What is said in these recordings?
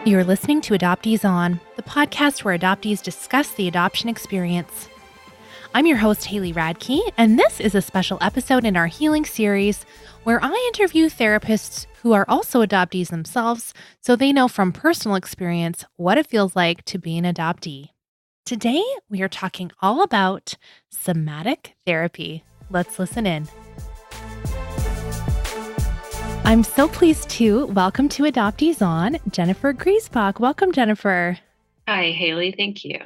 You're listening to Adoptees On, the podcast where adoptees discuss the adoption experience. I'm your host, Haley Radke, and this is a special episode in our Healing series where I interview therapists who are also adoptees themselves so they know from personal experience what it feels like to be an adoptee. Today, we are talking all about somatic therapy. Let's listen in. I'm so pleased to welcome to Adoptees On, Jennifer Griesbach. Welcome, Jennifer. Hi, Haley. Thank you.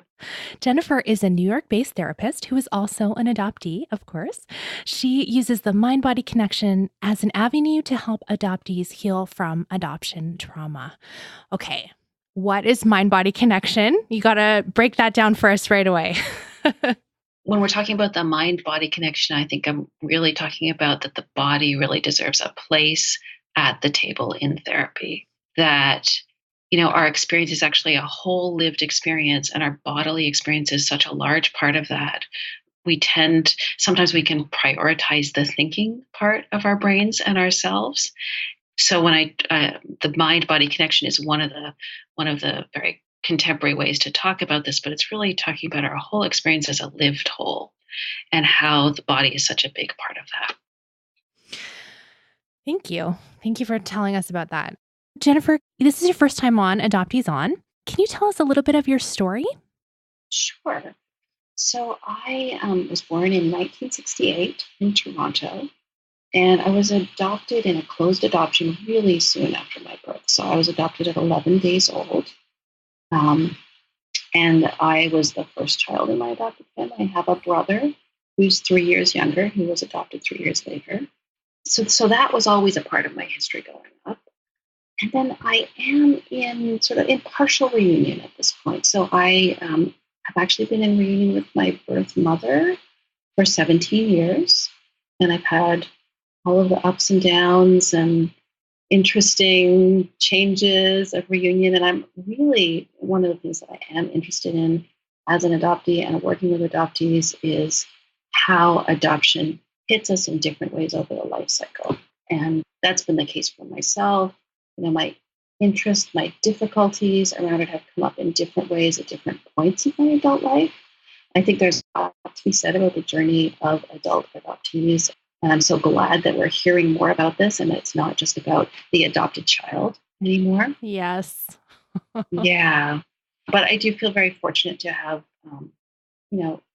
Jennifer is a New York-based therapist who is also an adoptee, of course. She uses the mind-body connection as an avenue to help adoptees heal from adoption trauma. Okay, what is mind-body connection? You got to break that down for us right away. When we're talking about the mind-body connection, I think I'm really talking about that the body really deserves a place at the table in therapy. That, our experience is actually a whole lived experience, and our bodily experience is such a large part of that. Sometimes we can prioritize the thinking part of our brains and ourselves. So when the mind-body connection is one of the very contemporary ways to talk about this, but it's really talking about our whole experience as a lived whole and how the body is such a big part of that. Thank you. Thank you for telling us about that. Jennifer, this is your first time on Adoptees On. Can you tell us a little bit of your story? Sure. So I was born in 1968 in Toronto, and I was adopted in a closed adoption really soon after my birth. So I was adopted at 11 days old. And I was the first child in my adopted family. I have a brother who's 3 years younger, who was adopted 3 years later. So that was always a part of my history growing up. And then I am in partial reunion at this point. So I have actually been in reunion with my birth mother for 17 years. And I've had all of the ups and downs and interesting changes of reunion. And I'm really, one of the things that I am interested in as an adoptee and working with adoptees is how adoption hits us in different ways over the life cycle. And that's been the case for myself. My interest, my difficulties around it have come up in different ways at different points in my adult life. I think there's a lot to be said about the journey of adult adoptees. And I'm so glad that we're hearing more about this and it's not just about the adopted child anymore. Yes. Yeah. But I do feel very fortunate to have,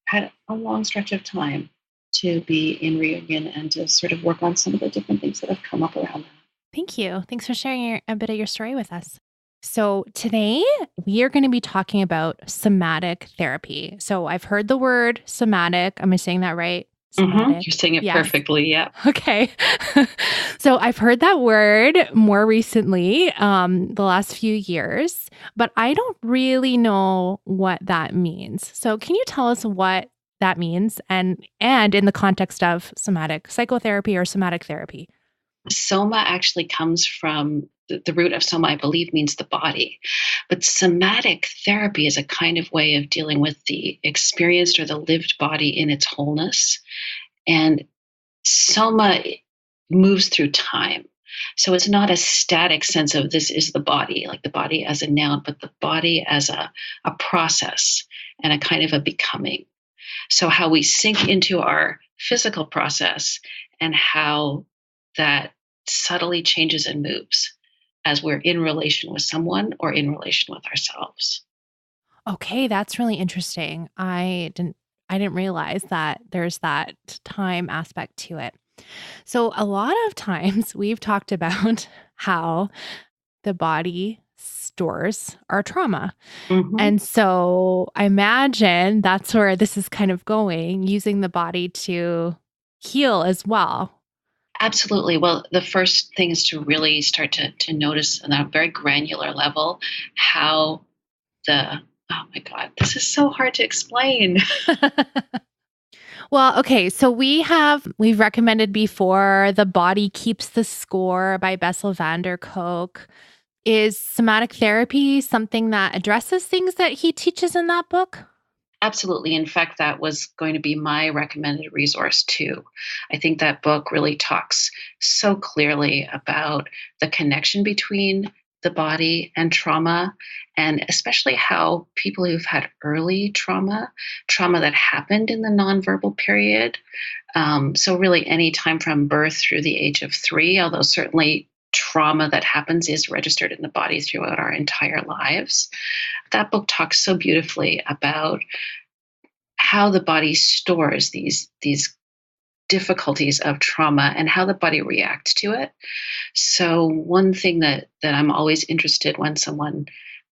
had a long stretch of time to be in reunion and to sort of work on some of the different things that have come up around that. Thank you. Thanks for sharing a bit of your story with us. So today we are going to be talking about somatic therapy. So I've heard the word somatic. Am I saying that right? Mm-hmm. You're saying it perfectly. Yeah. Okay. So I've heard that word more recently, the last few years, but I don't really know what that means. So can you tell us what that means and in the context of somatic psychotherapy or somatic therapy? Soma actually comes from the root of soma, I believe, means the body. But somatic therapy is a kind of way of dealing with the experienced or the lived body in its wholeness. And soma moves through time. So it's not a static sense of this is the body, like the body as a noun, but the body as a process and a kind of a becoming. So how we sink into our physical process and how that subtly changes and moves as we're in relation with someone or in relation with ourselves. Okay, that's really interesting. I didn't realize that there's that time aspect to it. So a lot of times we've talked about how the body stores our trauma. Mm-hmm. And so I imagine that's where this is kind of going, using the body to heal as well. Absolutely. Well, the first thing is to really start to notice on a very granular level how oh my God, this is so hard to explain. Well, okay. So we've recommended before The Body Keeps the Score by Bessel van der Kolk. Is somatic therapy something that addresses things that he teaches in that book? Absolutely. In fact, that was going to be my recommended resource too. I think that book really talks so clearly about the connection between the body and trauma, and especially how people who've had early trauma that happened in the nonverbal period. So really any time from birth through the age of 3, although certainly trauma that happens is registered in the body throughout our entire lives. That book talks so beautifully about how the body stores these difficulties of trauma and how the body reacts to it. So one thing that I'm always interested when someone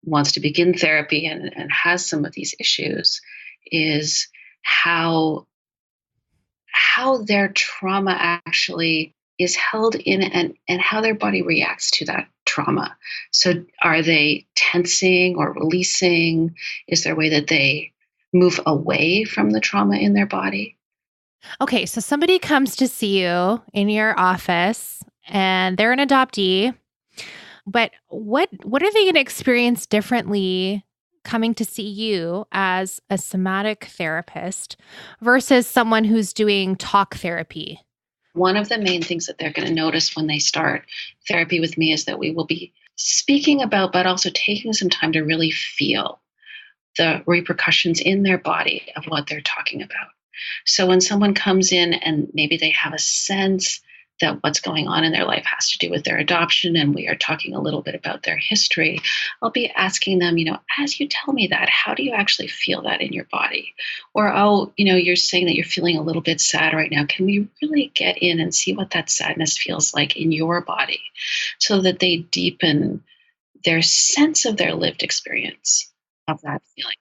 wants to begin therapy and has some of these issues is how their trauma actually is held in and how their body reacts to that trauma. So are they tensing or releasing? Is there a way that they move away from the trauma in their body? Okay, so somebody comes to see you in your office and they're an adoptee, but what are they going to experience differently coming to see you as a somatic therapist versus someone who's doing talk therapy? One of the main things that they're going to notice when they start therapy with me is that we will be speaking about, but also taking some time to really feel the repercussions in their body of what they're talking about. So when someone comes in and maybe they have a sense that what's going on in their life has to do with their adoption, and we are talking a little bit about their history, I'll be asking them, as you tell me that, how do you actually feel that in your body? Or, oh, you're saying that you're feeling a little bit sad right now. Can we really get in and see what that sadness feels like in your body so that they deepen their sense of their lived experience of that feeling?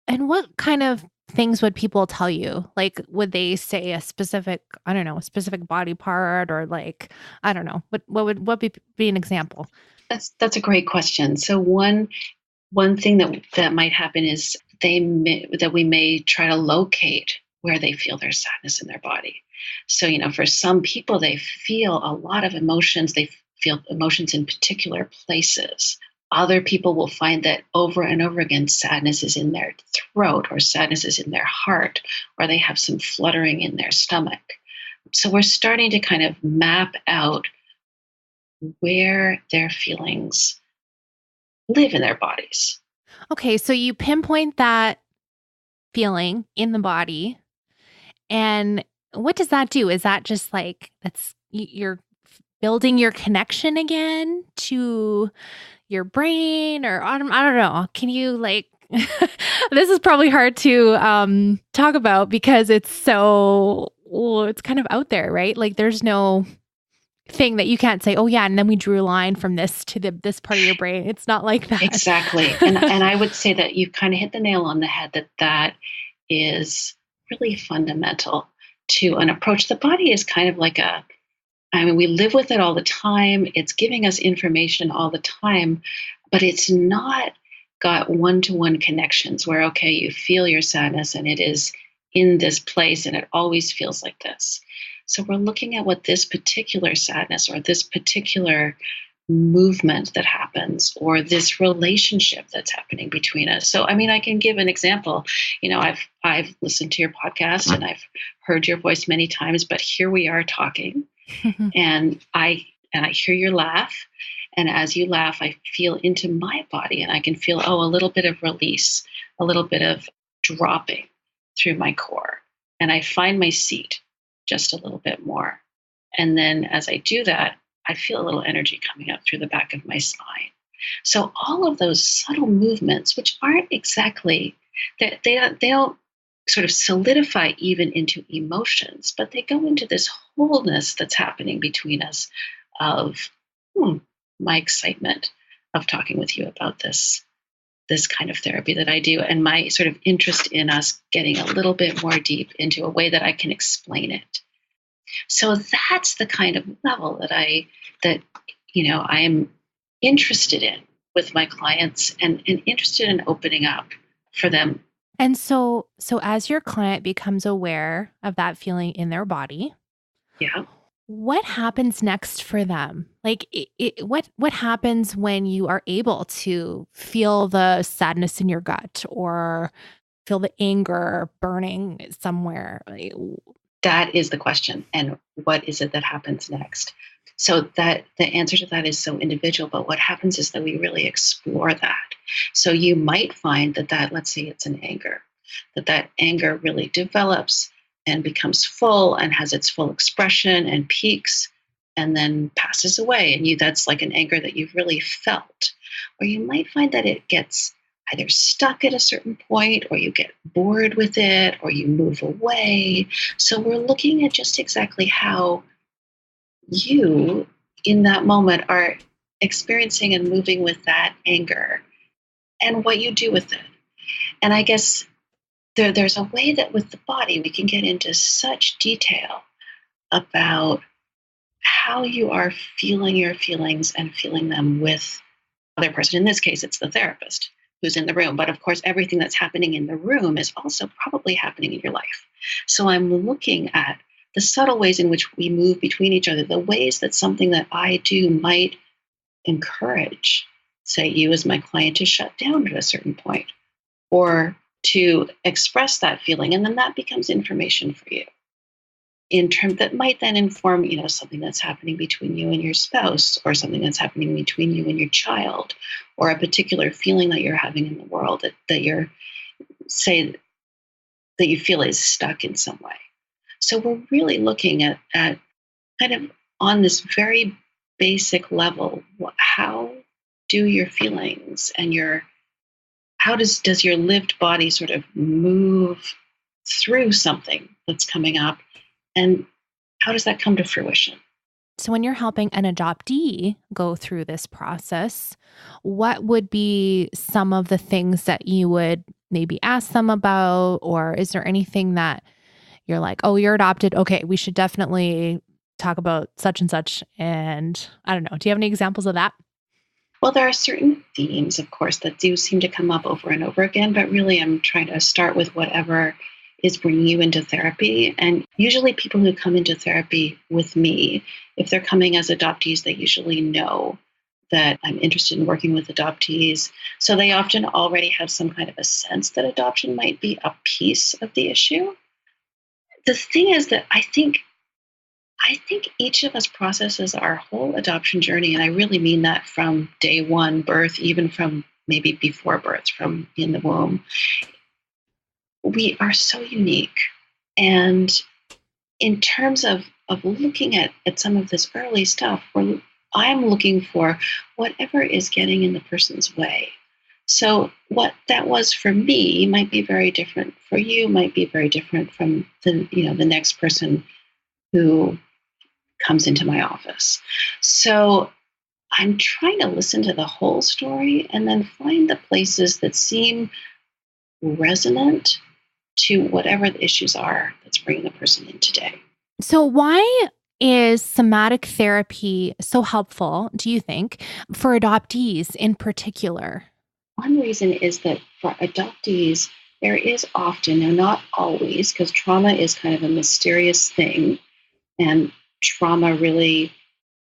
And what kind of things would people tell you? Like, would they say a specific, I don't know, a specific body part or like, I don't know, what would be an example? That's a great question. So one thing that might happen is that we may try to locate where they feel their sadness in their body. So for some people, they feel a lot of emotions. They feel emotions in particular places. Other people will find that over and over again, sadness is in their throat or sadness is in their heart, or they have some fluttering in their stomach. So we're starting to kind of map out where their feelings live in their bodies. Okay, so you pinpoint that feeling in the body. And what does that do? Is that just like you're building your connection again to your brain, or I don't know. Can you like this is probably hard to talk about because it's it's kind of out there, right? Like there's no thing that you can't say, oh yeah, and then we drew a line from this to this part of your brain. It's not like that. Exactly. And I would say that you've kind of hit the nail on the head that is really fundamental to an approach. The body is kind of like we live with it all the time. It's giving us information all the time, but it's not got one-to-one connections where, okay, you feel your sadness and it is in this place and it always feels like this. So we're looking at what this particular sadness or this particular movement that happens or this relationship that's happening between us. So, I can give an example. I've listened to your podcast and I've heard your voice many times, but here we are talking and I hear your laugh. And as you laugh, I feel into my body and I can feel, a little bit of release, a little bit of dropping through my core. And I find my seat just a little bit more. And then as I do that, I feel a little energy coming up through the back of my spine. So all of those subtle movements, which aren't exactly, they don't sort of solidify even into emotions, but they go into this wholeness that's happening between us of my excitement of talking with you about this kind of therapy that I do, and my sort of interest in us getting a little bit more deep into a way that I can explain it. So that's the kind of level that I'm interested in with my clients and interested in opening up for them. And so as your client becomes aware of that feeling in their body, Yeah. what happens next for them? Like what happens when you are able to feel the sadness in your gut or feel the anger burning somewhere? That is the question. And what is it that happens next? So that the answer to that is so individual, but what happens is that we really explore that. So you might find that, let's say it's an anger, that anger really develops and becomes full and has its full expression and peaks and then passes away. And that's like an anger that you've really felt. Or you might find that it gets either stuck at a certain point, or you get bored with it, or you move away. So we're looking at just exactly how you in that moment are experiencing and moving with that anger and what you do with it. And I guess there's a way that with the body we can get into such detail about how you are feeling your feelings and feeling them with the other person. In this case, it's the therapist who's in the room. But of course, everything that's happening in the room is also probably happening in your life. So I'm looking at the subtle ways in which we move between each other, the ways that something that I do might encourage, say, you as my client to shut down at a certain point or to express that feeling. And then that becomes information for you in terms that might then inform, something that's happening between you and your spouse, or something that's happening between you and your child, or a particular feeling that you're having in the world that you're, say, that you feel is stuck in some way. So we're really looking at kind of on this very basic level, how do your feelings and how does your lived body sort of move through something that's coming up, and how does that come to fruition? So when you're helping an adoptee go through this process, what would be some of the things that you would maybe ask them about? Or is there anything that you're like, oh, you're adopted, okay, we should definitely talk about such and such? And I don't know, do you have any examples of that? Well, there are certain themes, of course, that do seem to come up over and over again, but really I'm trying to start with whatever is bringing you into therapy. And usually people who come into therapy with me, if they're coming as adoptees, they usually know that I'm interested in working with adoptees. So they often already have some kind of a sense that adoption might be a piece of the issue. The thing is that I think each of us processes our whole adoption journey, and I really mean that from day one birth, even from maybe before birth, from in the womb. We are so unique. And in terms of looking at some of this early stuff, I'm looking for whatever is getting in the person's way. So what that was for me might be very different for you, might be very different from the next person who comes into my office. So I'm trying to listen to the whole story and then find the places that seem resonant to whatever the issues are that's bringing the person in today. So why is somatic therapy so helpful, do you think, for adoptees in particular? One reason is that for adoptees, there is often, now not always, because trauma is kind of a mysterious thing, and trauma really,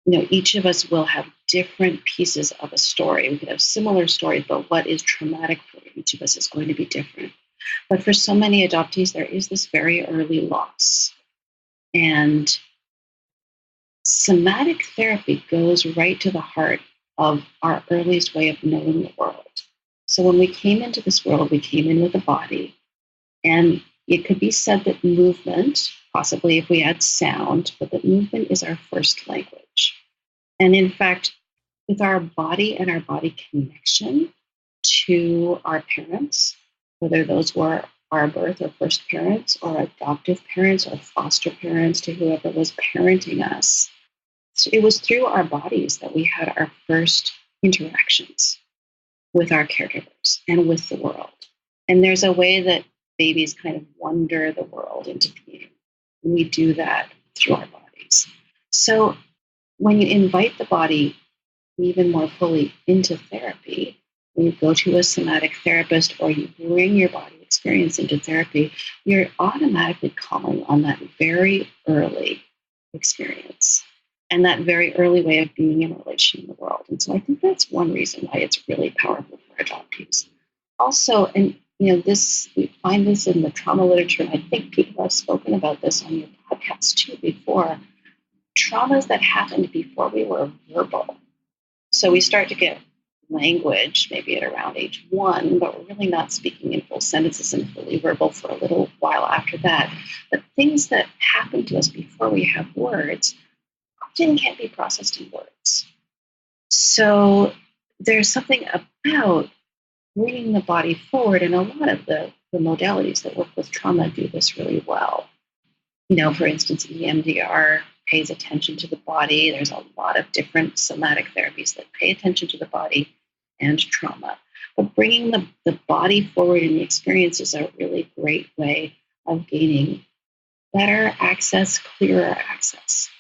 each of us will have different pieces of a story. We could have similar stories, but what is traumatic for each of us is going to be different. But for so many adoptees, there is this very early loss. And somatic therapy goes right to the heart of our earliest way of knowing the world. So when we came into this world, we came in with a body. And it could be said that movement, possibly if we had sound, but that movement is our first language. And in fact, with our body and our body connection to our parents, whether those were our birth or first parents or adoptive parents or foster parents to whoever was parenting us, so it was through our bodies that we had our first interactions with our caregivers and with the world. And there's a way that babies kind of wonder the world into being. And we do that through our bodies. So when you invite the body even more fully into therapy, when you go to a somatic therapist or you bring your body experience into therapy, you're automatically calling on that very early experience and that very early way of being in relation in the world. And so I think that's one reason why it's really powerful for adoptees. Also, and we find this in the trauma literature, and I think people have spoken about this on your podcast too before. traumas that happened before we were verbal. So we start to get language maybe at around age 1, but we're really not speaking in full sentences and fully verbal for a little while after that. But things that happen to us before we have words often can't be processed in words. So there's something about bringing the body forward, and a lot of the modalities that work with trauma do this really well. For instance, EMDR pays attention to the body. There's a lot of different somatic therapies that pay attention to the body and trauma. But bringing the body forward in the experience is a really great way of gaining better access, clearer access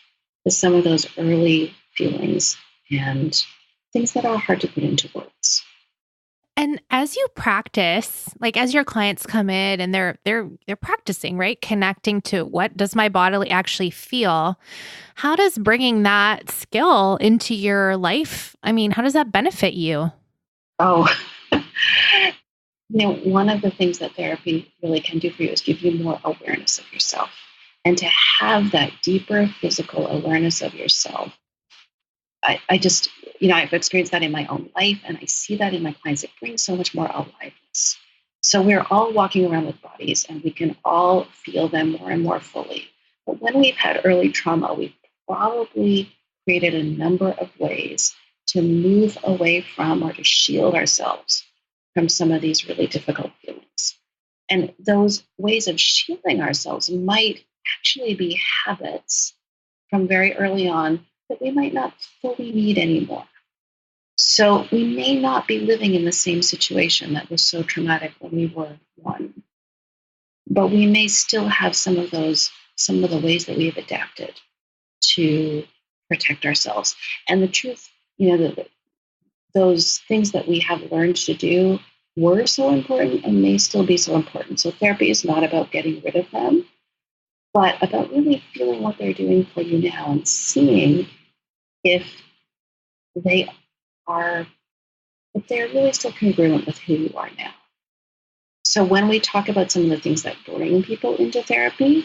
to some of those early feelings and things that are hard to put into words. And as you practice, like as your clients come in and they're practicing, right? Connecting to what does my body actually feel? How does bringing that skill into your life? I mean, how does that benefit you? Oh, one of the things that therapy really can do for you is give you more awareness of yourself. And to have that deeper physical awareness of yourself, I just, I've experienced that in my own life, and I see that in my clients. It brings so much more aliveness. So we're all walking around with bodies, and we can all feel them more and more fully. But when we've had early trauma, we've probably created a number of ways to move away from or to shield ourselves from some of these really difficult feelings. And those ways of shielding ourselves might actually be habits from very early on that we might not fully need anymore. So we may not be living in the same situation that was so traumatic when we were 1, but we may still have some of the ways that we have adapted to protect ourselves. And the truth, those things that we have learned to do were so important and may still be so important. So therapy is not about getting rid of them, but about really feeling what they're doing for you now and seeing if they're really still congruent with who you are now. So when we talk about some of the things that bring people into therapy,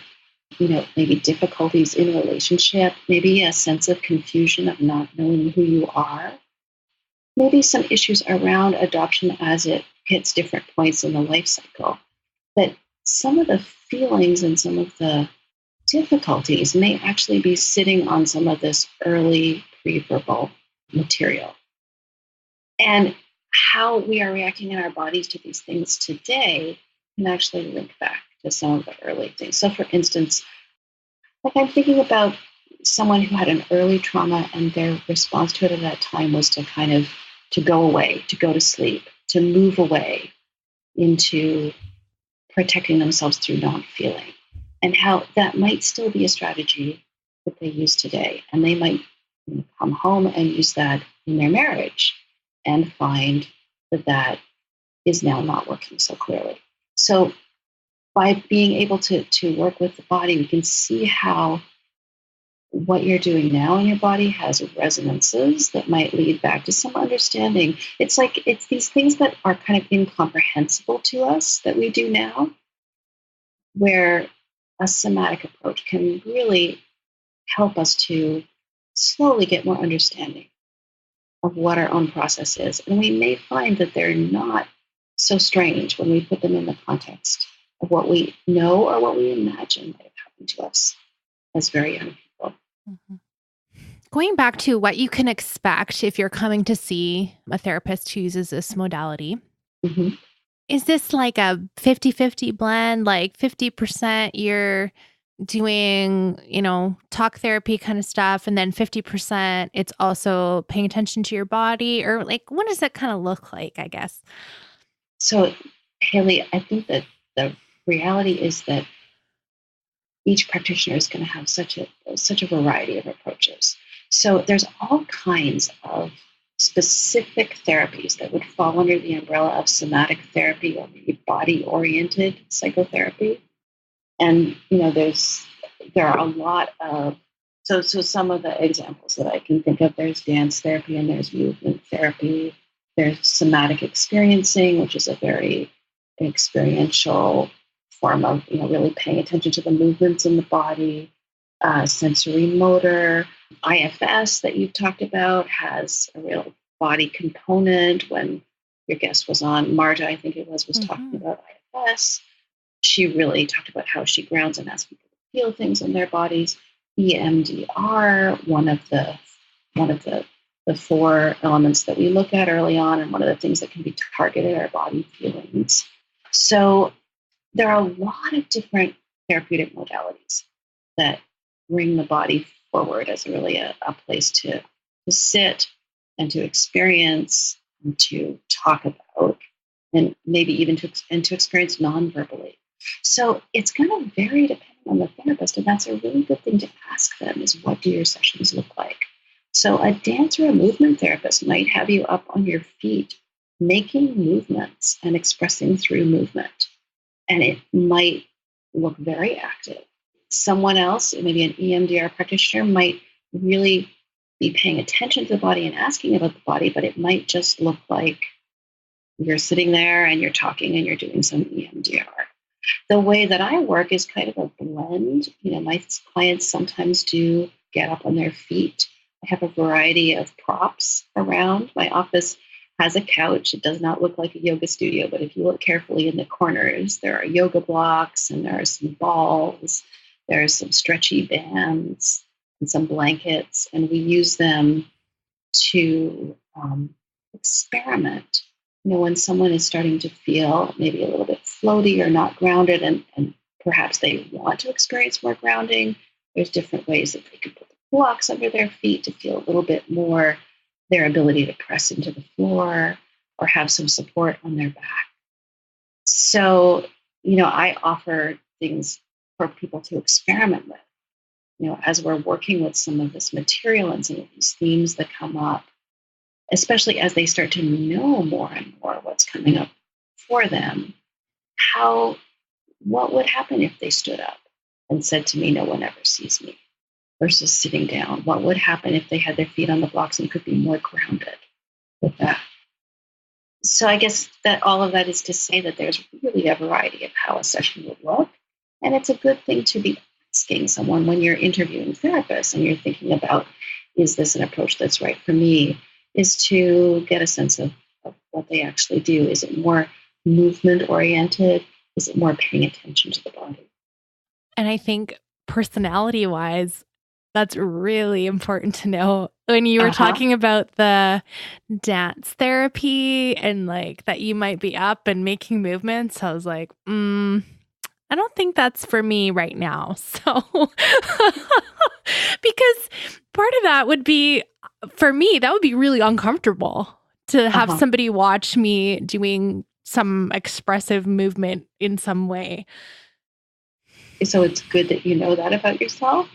maybe difficulties in a relationship, maybe a sense of confusion of not knowing who you are, maybe some issues around adoption as it hits different points in the life cycle, that some of the feelings and some of the difficulties may actually be sitting on some of this early pre-verbal material. And how we are reacting in our bodies to these things today can actually link back to some of the early things. So for instance, like I'm thinking about someone who had an early trauma and their response to it at that time was to go away, to go to sleep, to move away into protecting themselves through not feeling, and how that might still be a strategy that they use today. And they might come home and use that in their marriage and find that is now not working so clearly. So by being able to work with the body, we can see how what you're doing now in your body has resonances that might lead back to some understanding. It's these things that are kind of incomprehensible to us that we do now, where a somatic approach can really help us to slowly get more understanding of what our own process is. And we may find that they're not so strange when we put them in the context of what we know or what we imagine might have happened to us as very young people. Mm-hmm. Going back to what you can expect if you're coming to see a therapist who uses this modality, mm-hmm. Is this like a 50-50 blend, like 50% you're doing, talk therapy kind of stuff, and then 50% it's also paying attention to your body? Or like, what does that kind of look like, I guess? So, Haley, I think that the reality is that each practitioner is going to have such a variety of approaches. So there's all kinds of specific therapies that would fall under the umbrella of somatic therapy or maybe body-oriented psychotherapy. And, there are a lot of, so some of the examples that I can think of, there's dance therapy and there's movement therapy. There's somatic experiencing, which is a very experiential form of, really paying attention to the movements in the body. sensory motor. IFS that you've talked about has a real body component. When your guest was on, Marta, I think it was talking Mm-hmm. about IFS. She really talked about how she grounds and asks people to feel things in their bodies. EMDR, one of the four elements that we look at early on, and one of the things that can be targeted are body feelings. So there are a lot of different therapeutic modalities that bring the body forward as really a place to sit and to experience and to talk about, and maybe even to experience non-verbally. So it's going to vary depending on the therapist, and that's a really good thing to ask them: is what do your sessions look like? So a dance or a movement therapist might have you up on your feet, making movements and expressing through movement, and it might look very active. Someone else, maybe an EMDR practitioner, might really be paying attention to the body and asking about the body, but it might just look like you're sitting there and you're talking and you're doing some EMDR. The way that I work is kind of a blend. My clients sometimes do get up on their feet. I have a variety of props around. My office has a couch. It does not look like a yoga studio, but if you look carefully in the corners, there are yoga blocks and there are some balls. There are some stretchy bands and some blankets, and we use them to experiment. When someone is starting to feel maybe a little bit floaty or not grounded, and perhaps they want to experience more grounding, there's different ways that they could put the blocks under their feet to feel a little bit more their ability to press into the floor or have some support on their back. So, I offer things for people to experiment with, as we're working with some of this material and some of these themes that come up, especially as they start to know more and more what's coming up for them. What would happen if they stood up and said to me, "No one ever sees me," versus sitting down? What would happen if they had their feet on the blocks and could be more grounded with that? So I guess that all of that is to say that there's really a variety of how a session would look. And it's a good thing to be asking someone when you're interviewing therapists and you're thinking about, is this an approach that's right for me? Is to get a sense of what they actually do. Is it more movement oriented? Is it more paying attention to the body? And I think personality wise, that's really important to know. When you were Uh-huh. talking about the dance therapy and like that you might be up and making movements, I was like, I don't think that's for me right now. So, because part of that would be, for me, that would be really uncomfortable to have Uh-huh. somebody watch me doing some expressive movement in some way. So it's good that you know that about yourself.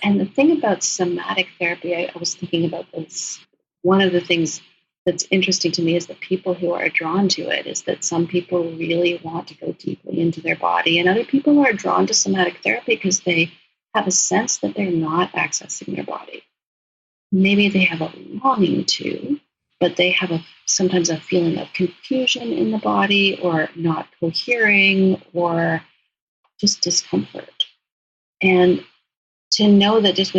And the thing about somatic therapy, I was thinking about this. One of the things that's interesting to me is that people who are drawn to it is that some people really want to go deeply into their body, and other people are drawn to somatic therapy because they have a sense that they're not accessing their body. Maybe they have a longing to, but they have sometimes a feeling of confusion in the body or not cohering or just discomfort. And to know that just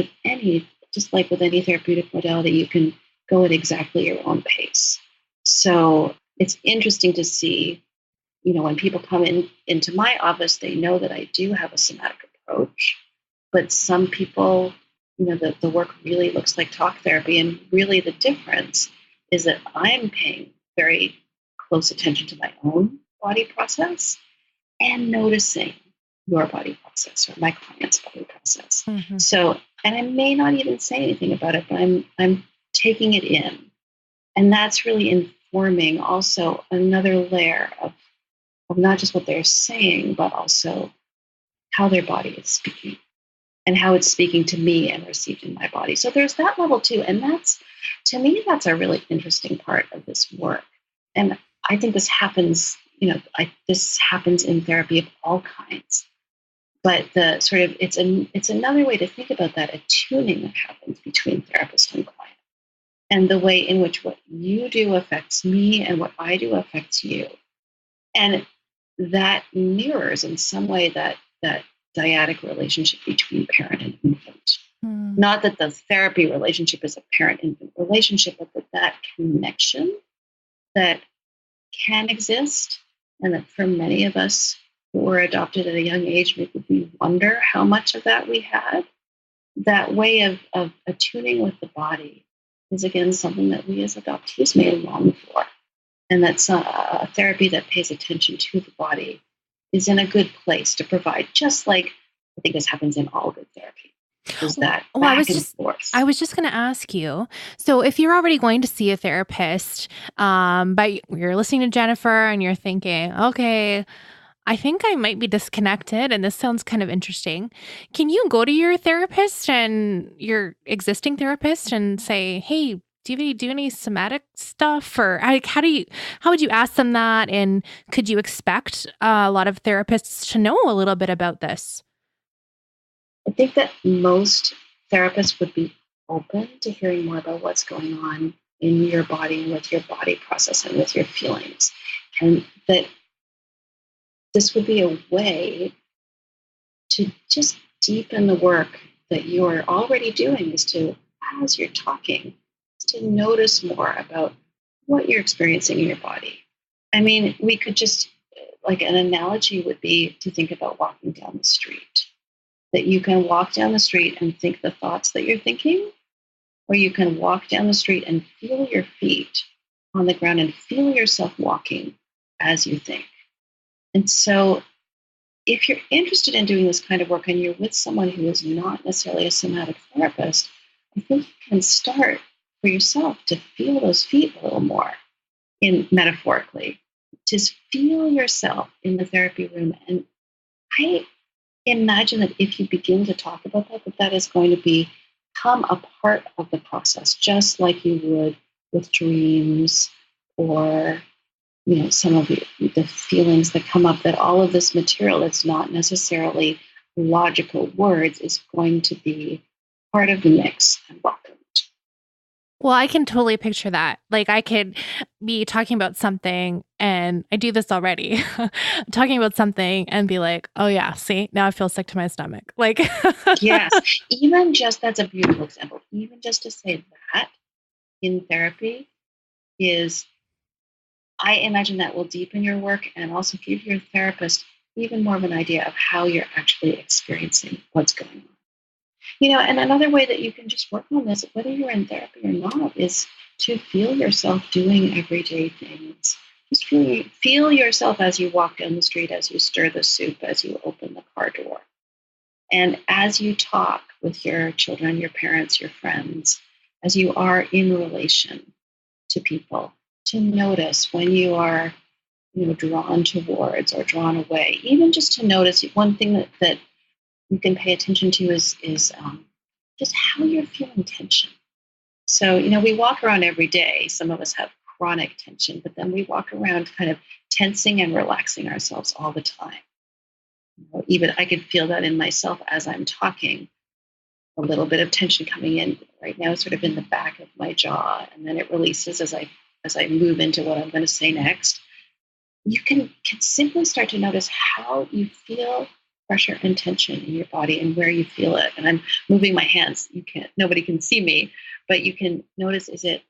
like with any therapeutic modality, you can go at exactly your own pace. So it's interesting to see, when people come into my office, they know that I do have a somatic approach, but some people, the work really looks like talk therapy. And really the difference is that I'm paying very close attention to my own body process and noticing your body process or my client's body process. Mm-hmm. So, and I may not even say anything about it, but I'm taking it in. And that's really informing also another layer of not just what they're saying, but also how their body is speaking and how it's speaking to me and received in my body. So there's that level too. And to me, that's a really interesting part of this work. And I think this happens, this happens in therapy of all kinds. But the sort of it's another way to think about that attuning that happens between therapist and client, and the way in which what you do affects me and what I do affects you, and that mirrors in some way that dyadic relationship between parent and infant. Hmm. Not that the therapy relationship is a parent-infant relationship, but that connection that can exist, and that for many of us who were adopted at a young age, maybe we wonder how much of that we had. That way of attuning with the body is, again, something that we as adoptees may long for. And that's a therapy that pays attention to the body is in a good place to provide, just like I think this happens in all good therapy, is that Well, back and forth. I was just going to ask you. So, if you're already going to see a therapist, but you're listening to Jennifer and you're thinking, okay, I think I might be disconnected, and this sounds kind of interesting. Can you go to your therapist and your existing therapist and say, "Hey, do any somatic stuff?" Or how would you ask them that? And could you expect a lot of therapists to know a little bit about this? I think that most therapists would be open to hearing more about what's going on in your body and with your body process and with your feelings. And that this would be a way to just deepen the work that you're already doing, is to, as you're talking, is to notice more about what you're experiencing in your body. I mean, we could just, like an analogy would be to think about walking down the street. That you can walk down the street and think the thoughts that you're thinking, or you can walk down the street and feel your feet on the ground and feel yourself walking as you think. And so, if you're interested in doing this kind of work and you're with someone who is not necessarily a somatic therapist, I think you can start for yourself to feel those feet a little more, in metaphorically. Just feel yourself in the therapy room. And I imagine that if you begin to talk about that, that is going to become a part of the process, just like you would with dreams, or some of the feelings that come up, that all of this material that's not necessarily logical words is going to be part of the mix and welcomed. Well, I can totally picture that. Like, I could be talking about something, and I do this already, talking about something and be like, oh, yeah, see, now I feel sick to my stomach. Like, Yes, even just, that's a beautiful example. Even just to say that in therapy is, I imagine that will deepen your work and also give your therapist even more of an idea of how you're actually experiencing what's going on. And another way that you can just work on this, whether you're in therapy or not, is to feel yourself doing everyday things. Just feel yourself as you walk down the street, as you stir the soup, as you open the car door. And as you talk with your children, your parents, your friends, as you are in relation to people, to notice when you are drawn towards or drawn away. Even just to notice, one thing that you can pay attention to is just how you're feeling tension. So, we walk around every day. Some of us have chronic tension, but then we walk around kind of tensing and relaxing ourselves all the time. Even I could feel that in myself as I'm talking, a little bit of tension coming in right now, sort of in the back of my jaw, and then it releases as I move into what I'm going to say next. You can simply start to notice how you feel pressure and tension in your body and where you feel it. And I'm moving my hands. Nobody can see me, but you can notice, is it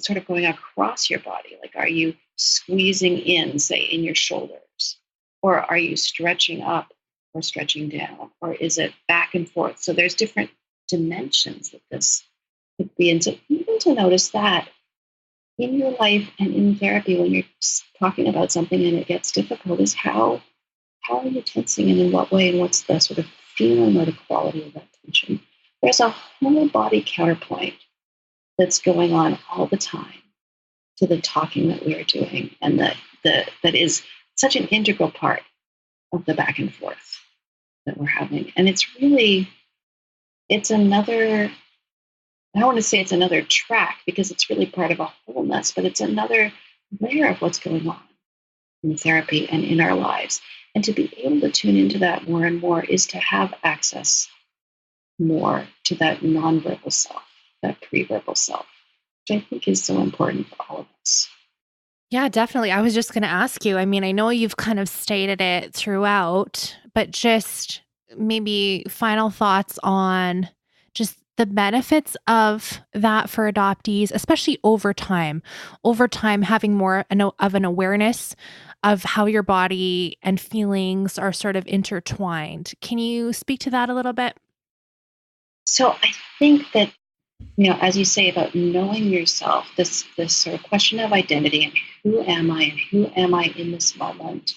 sort of going across your body? Like, are you squeezing in, say, in your shoulders? Or are you stretching up or stretching down? Or is it back and forth? So there's different dimensions that this could be. And so even to notice that in your life and in therapy, when you're talking about something and it gets difficult, is how are you tensing, and in what way, and what's the sort of feeling or the quality of that tension? There's a whole body counterpoint that's going on all the time to the talking that we are doing, and that is such an integral part of the back and forth that we're having. And it's another, I don't want to say it's another track, because it's really part of a wholeness, but it's another layer of what's going on in therapy and in our lives. And to be able to tune into that more and more is to have access more to that nonverbal self, that pre-verbal self, which I think is so important for all of us. yeah, definitely. I was just going to ask you. I mean, I know you've kind of stated it throughout, but just maybe final thoughts on just the benefits of that for adoptees, especially over time. Over time, having more of an awareness of how your body and feelings are sort of intertwined. Can you speak to that a little bit? So I think that, as you say about knowing yourself, this sort of question of identity and who am I and who am I in this moment?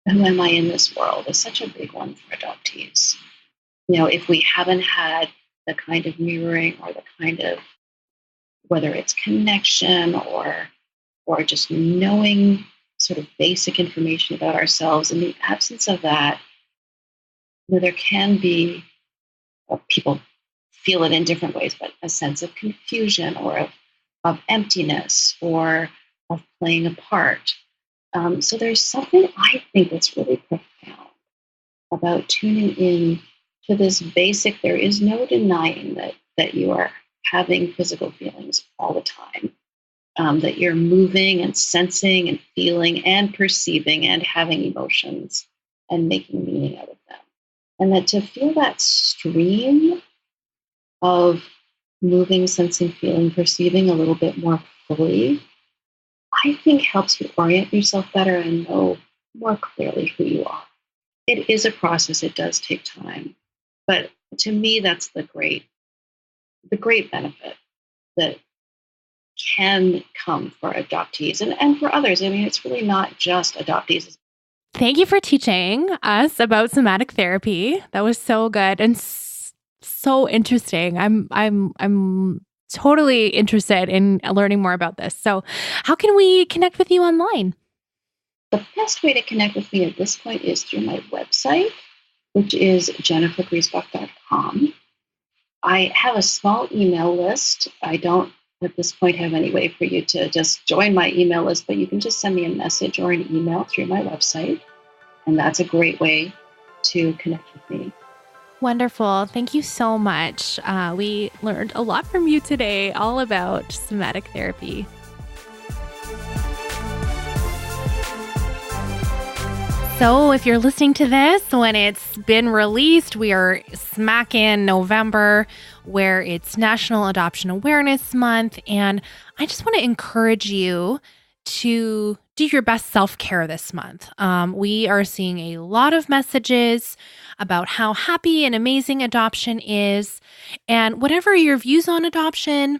Who am I in this world is such a big one for adoptees. If we haven't had the kind of mirroring or the kind of, whether it's connection or just knowing sort of basic information about ourselves, in the absence of that, there can be, people feel it in different ways, but a sense of confusion or of emptiness or of playing a part. So there's something I think that's really profound about tuning in to this basic, there is no denying that you are having physical feelings all the time, that you're moving and sensing and feeling and perceiving and having emotions and making meaning out of them. And that to feel that stream of moving, sensing, feeling, perceiving a little bit more fully, I think helps you orient yourself better and know more clearly who you are. It is a process. It does take time. But to me, that's the great benefit that can come for adoptees and for others. I mean, it's really not just adoptees. Thank you for teaching us about somatic therapy. That was so good and so interesting. I'm totally interested in learning more about this. So, how can we connect with you online? The best way to connect with me at this point is through my website, which is jennifergriesbach.com. I have a small email list. I don't, at this point, have any way for you to just join my email list, but you can just send me a message or an email through my website. And that's a great way to connect with me. Wonderful. Thank you so much. We learned a lot from you today, all about somatic therapy. So if you're listening to this when it's been released, we are smack in November, where it's National Adoption Awareness Month. And I just want to encourage you to do your best self-care this month. We are seeing a lot of messages about how happy and amazing adoption is. And whatever your views on adoption,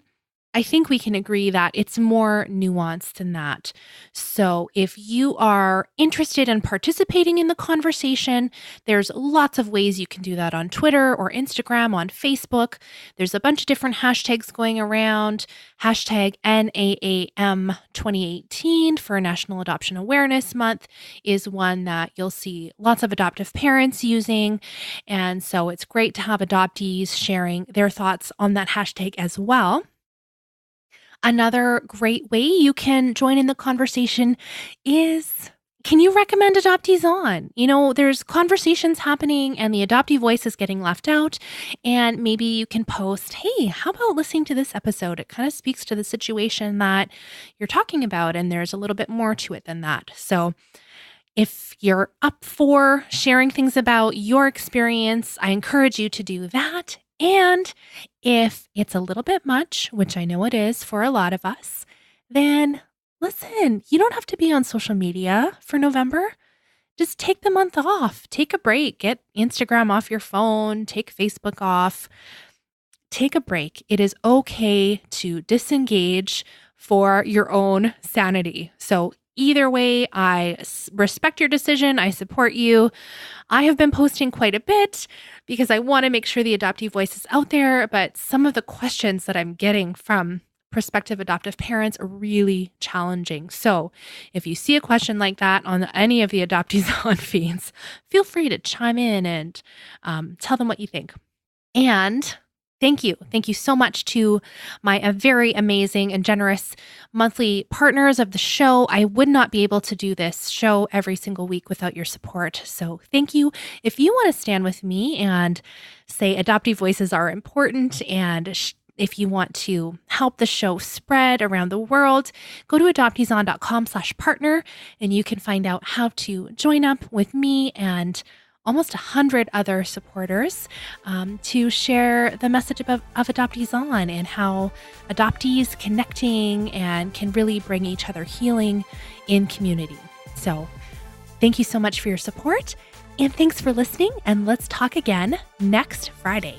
I think we can agree that it's more nuanced than that. So if you are interested in participating in the conversation, there's lots of ways you can do that on Twitter or Instagram, on Facebook. There's a bunch of different hashtags going around. Hashtag NAAM 2018 for National Adoption Awareness Month is one that you'll see lots of adoptive parents using. And so it's great to have adoptees sharing their thoughts on that hashtag as well. Another great way you can join in the conversation is, can you recommend Adoptees on? There's conversations happening and the adoptee voice is getting left out. And maybe you can post, hey, how about listening to this episode? It kind of speaks to the situation that you're talking about. And there's a little bit more to it than that. So if you're up for sharing things about your experience, I encourage you to do that. And if it's a little bit much, which I know it is for a lot of us, then listen, you don't have to be on social media for November. Just take the month off. Take a break. Get Instagram off your phone. Take Facebook off. Take a break. It is okay to disengage for your own sanity. So either way, I respect your decision. I support you. I have been posting quite a bit because I want to make sure the adoptee voice is out there, but some of the questions that I'm getting from prospective adoptive parents are really challenging. So if you see a question like that on any of the Adoptees on feeds, feel free to chime in and tell them what you think. And thank you. Thank you so much to my very amazing and generous monthly partners of the show. I would not be able to do this show every single week without your support. So thank you. If you want to stand with me and say adoptee voices are important, and if you want to help the show spread around the world, go to adopteeson.com/partner and you can find out how to join up with me and almost 100 other supporters to share the message of Adoptees On and how adoptees connecting and can really bring each other healing in community. So thank you so much for your support, and thanks for listening, and let's talk again next Friday.